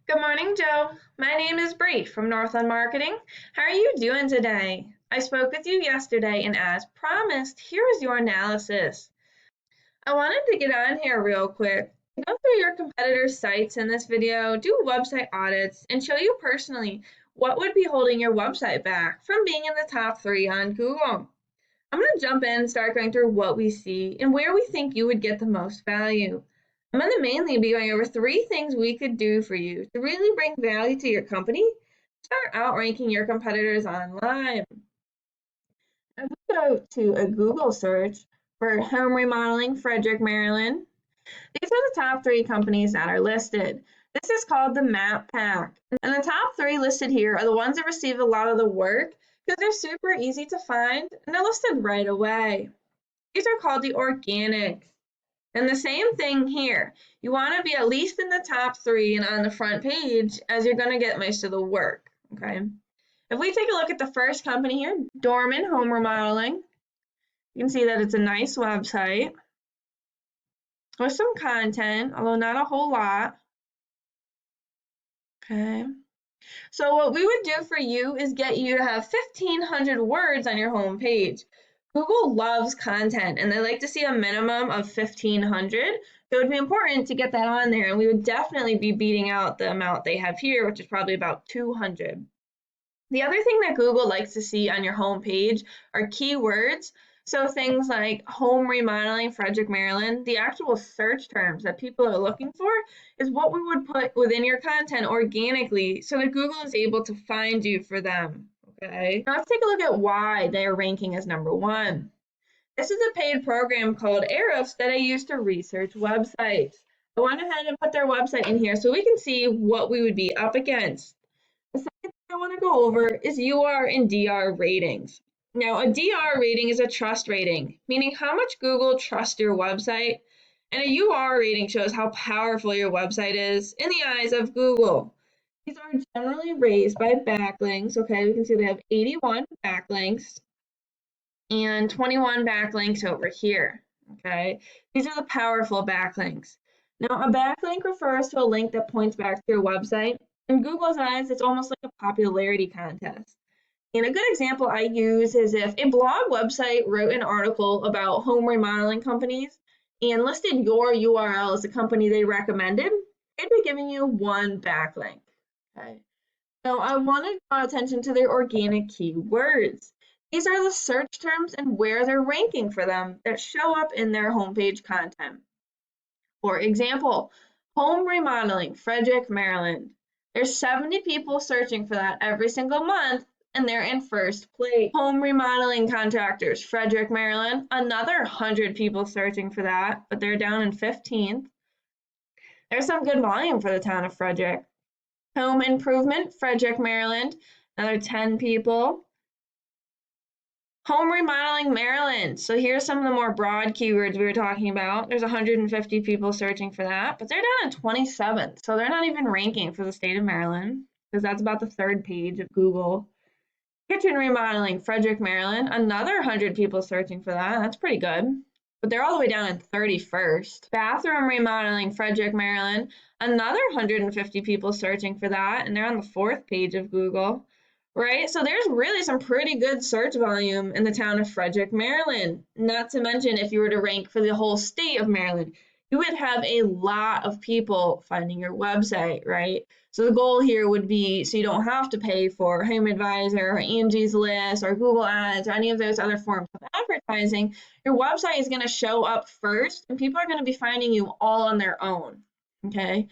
Good morning, Joe. My name is Bree from Northland Marketing. How are you doing today? I spoke with you yesterday, and as promised, here is your analysis. I wanted to get on here real quick, go through your competitors' sites in this video, do website audits, and show you personally what would be holding your website back from being in the top 3 on Google. I'm going to jump in and start going through what we see and where we think you would get the most value. I'm going to mainly be going over 3 things we could do for you to really bring value to your company, start outranking your competitors online. If we go to a Google search for home remodeling, Frederick, Maryland, these are the top 3 companies that are listed. This is called the Map Pack. And the top 3 listed here are the ones that receive a lot of the work because they're super easy to find and they're listed right away. These are called the organics. And the same thing here. You want to be at least in the top 3 and on the front page as you're going to get most of the work. Okay. If we take a look at the first company here, Dorman Home Remodeling, you can see that it's a nice website with some content, although not a whole lot. Okay. So what we would do for you is get you to have 1,500 words on your home page. Google loves content and they like to see a minimum of 1,500. So it would be important to get that on there, and we would definitely be beating out the amount they have here, which is probably about 200. The other thing that Google likes to see on your home page are keywords. So things like home remodeling, Frederick, Maryland, the actual search terms that people are looking for is what we would put within your content organically so that Google is able to find you for them. Okay, now let's take a look at why they are ranking as number 1. This is a paid program called Ahrefs that I use to research websites. I went ahead and put their website in here so we can see what we would be up against. The second thing I want to go over is UR and DR ratings. Now, a DR rating is a trust rating, meaning how much Google trusts your website, and a UR rating shows how powerful your website is in the eyes of Google. These are generally raised by backlinks. Okay, we can see they have 81 backlinks and 21 backlinks over here. Okay, these are the powerful backlinks. Now, a backlink refers to a link that points back to your website. In Google's eyes, it's almost like a popularity contest. And a good example I use is if a blog website wrote an article about home remodeling companies and listed your URL as the company they recommended, they'd be giving you 1 backlink. Okay. So I want to draw attention to their organic keywords. These are the search terms and where they're ranking for them that show up in their homepage content. For example, home remodeling, Frederick, Maryland. There's 70 people searching for that every single month, and they're in first place. Home remodeling contractors, Frederick, Maryland. Another 100 people searching for that, but they're down in 15th. There's some good volume for the town of Frederick. Home improvement, Frederick, Maryland. Another 10 people. Home remodeling, Maryland. So here's some of the more broad keywords we were talking about. There's 150 people searching for that, but they're down in 27th. So they're not even ranking for the state of Maryland because that's about the 3rd page of Google. Kitchen remodeling, Frederick, Maryland. Another 100 people searching for that. That's pretty good. But they're all the way down in 31st. Bathroom remodeling, Frederick, Maryland. Another 150 people searching for that, and they're on the 4th page of Google. Right, so there's really some pretty good search volume in the town of Frederick, Maryland. Not to mention, if you were to rank for the whole state of Maryland, you would have a lot of people finding your website, right? So the goal here would be so you don't have to pay for Home Advisor or Angie's List or Google Ads or any of those other forms of advertising. Your website is going to show up first, and people are going to be finding you all on their own, okay?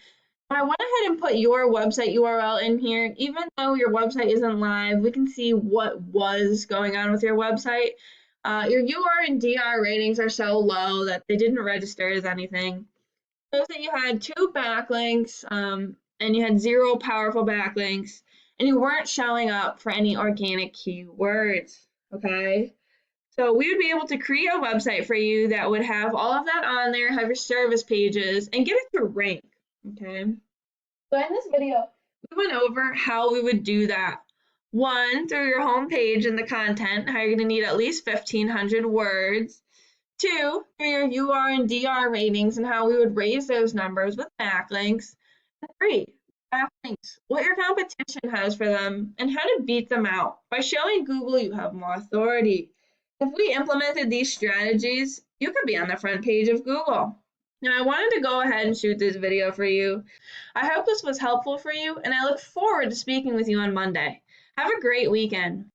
I went ahead and put your website URL in here. Even though your website isn't live, we can see what was going on with your website. Your UR and DR ratings are so low that they didn't register as anything. Shows that you had 2 backlinks and you had 0 powerful backlinks, and you weren't showing up for any organic keywords. Okay. So we would be able to create a website for you that would have all of that on there, have your service pages, and get it to rank. Okay. So in this video, we went over how we would do that. 1, through your home page and the content, how you're going to need at least 1,500 words. 2, through your UR and DR ratings and how we would raise those numbers with backlinks. And 3, Backlinks, what your competition has for them, and how to beat them out. By showing Google you have more authority. If we implemented these strategies, you could be on the front page of Google. Now, I wanted to go ahead and shoot this video for you. I hope this was helpful for you, and I look forward to speaking with you on Monday. Have a great weekend.